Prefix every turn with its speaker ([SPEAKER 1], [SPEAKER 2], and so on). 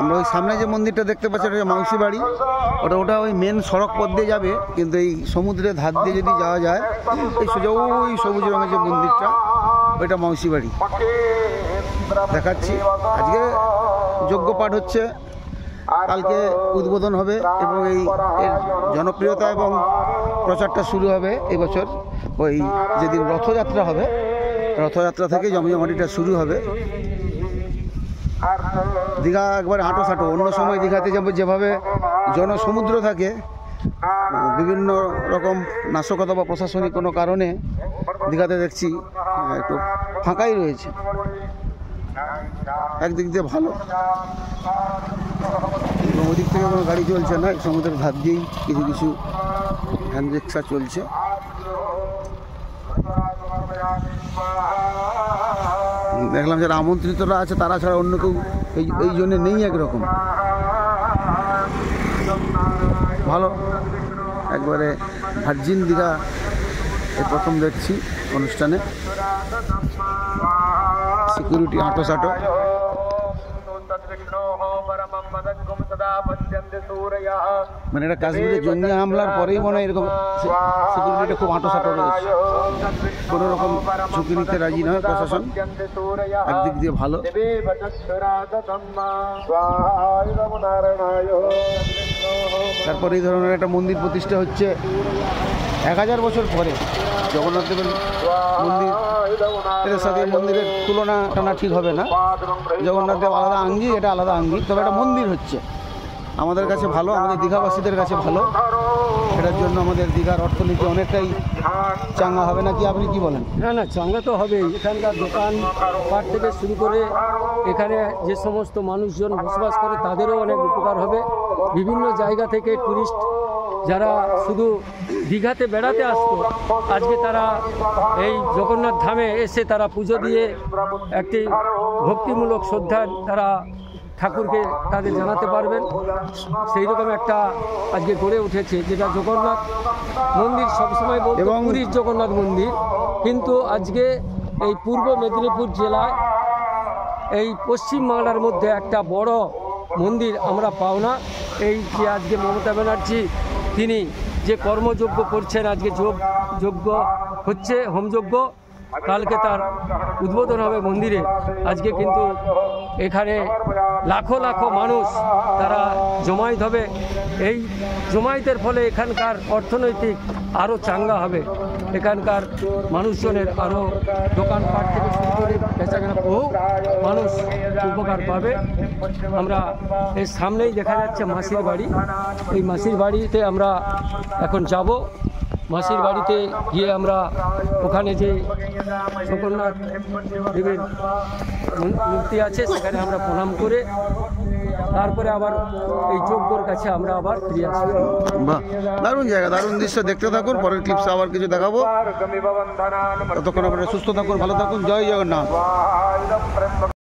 [SPEAKER 1] আমরা ওই সামনে যে মন্দিরটা দেখতে পাচ্ছি ওটা মাউসি বাড়ি, ওটা ওই মেন সড়ক পথ দিয়ে যাবে, কিন্তু এই সমুদ্রের ধার দিয়ে যদি যাওয়া যায় এই সোজা ওই সবুজ রঙের যে মন্দিরটা ওইটা মাউসি বাড়ি দেখাচ্ছি। আজকে যজ্ঞ পাঠ হচ্ছে, কালকে উদ্বোধন হবে এবং এর জনপ্রিয়তা এবং প্রচারটা শুরু হবে এবছর ওই যেদিন রথযাত্রা হবে, রথযাত্রা থেকে জমজমাটিটা শুরু হবে। দীঘা একবার হাঁটো, অন্য সময় দীঘাতে যেভাবে জনসমুদ্র থাকে, বিভিন্ন রকম নাশকতা বা প্রশাসনিক কোনো কারণে দীঘাতে দেখছি একটু ফাঁকাই রয়েছে। একদিক দিয়ে ভালো, ওদিক থেকে কোনো গাড়ি চলছে না, সমুদ্রের ধার দিয়েই কিছু হ্যান্ড রিক্সা চলছে। দেখলাম যারা আমন্ত্রিতরা আছে তারা ছাড়া অন্য কেউ এই জন্যে নেই, একরকম ভালো। একবারে ভার্জিন দীঘা এই প্রথম দেখছি অনুষ্ঠানে, সিকিউরিটি আঁটো। মানে এটা কাশ্মীরে জঙ্গি হামলার পরেই মনে হয় এরকম সিকিউরিটিটা খুব আঁটো রয়েছে, কোনো রকম ঝুঁকি নিতে রাজি নয় প্রশাসন, একদিক দিয়ে ভালো। তারপর এই ধরনের একটা মন্দির প্রতিষ্ঠা হচ্ছে 1000 বছর পরে। জগন্নাথ দেবের মন্দির এদের সাথে মন্দিরের তুলনা টানা ঠিক হবে না, জগন্নাথ দেব আলাদা আঙ্গি, এটা আলাদা আঙ্গি, তবে একটা মন্দির হচ্ছে আমাদের কাছে ভালো, আমাদের দীঘাবাসীদের কাছে ভালো। এটার জন্য আমাদের দীঘার অর্থনীতি অনেকটাই চাঙ্গা হবে নাকি, আপনি কি বলেন?
[SPEAKER 2] না, চাঙ্গা তো হবেই। এখানকার দোকান পাট থেকে শুরু করে এখানে যে সমস্ত মানুষজন বসবাস করে তাদেরও অনেক উপকার হবে। বিভিন্ন জায়গা থেকে টুরিস্ট যারা শুধু দীঘাতে বেড়াতে আসতো, আজকে তারা এই জগন্নাথ ধামে এসে তারা পুজো দিয়ে একটি ভক্তিমূলক শ্রদ্ধা তারা ঠাকুরকে তাদের জানাতে পারবেন। সেই রকম একটা আজকে গড়ে উঠেছে, যেটা জগন্নাথ মন্দির সবসময় বলতো পুরীর জগন্নাথ মন্দির, কিন্তু আজকে এই পূর্ব মেদিনীপুর জেলায় এই পশ্চিম বাংলার মধ্যে একটা বড় মন্দির আমরা পাও না। এই যে আজকে মমতা ব্যানার্জি তিনি যে কর্মযজ্ঞ করছেন, আজকে যজ্ঞ হচ্ছে, হোমযজ্ঞ, কালকে তার উদ্বোধন হবে মন্দিরে। আজকে কিন্তু এখানে লাখো লাখো মানুষ তারা জমায়েত হবে। এই জমায়েতের ফলে এখানকার অর্থনৈতিক আরও চাঙ্গা হবে, এখানকার মানুষজনের আরও দোকানপাট থেকে শুরু করে বেচাকেনা বহু মানুষ উপকার পাবে। আমরা এর সামনেই দেখা যাচ্ছে মাসির বাড়ি, এই মাসির বাড়িতে আমরা এখন যাব। মাসির বাড়িতে গিয়ে আমরা ওখানে যে জগন্নাথ দেবের মূর্তি আছে সেখানে আমরা প্রণাম করে তারপরে আবার এই যজ্ঞর কাছে আমরা আবার ফিরে আসবো।
[SPEAKER 1] বাহ, দারুণ জায়গা, দারুণ দৃশ্য। দেখতে থাকুন, পরের ক্লিপসে আবার কিছু দেখাবো। ততক্ষণ আপনারা সুস্থ থাকুন, ভালো থাকুন। জয় জগন্নাথ।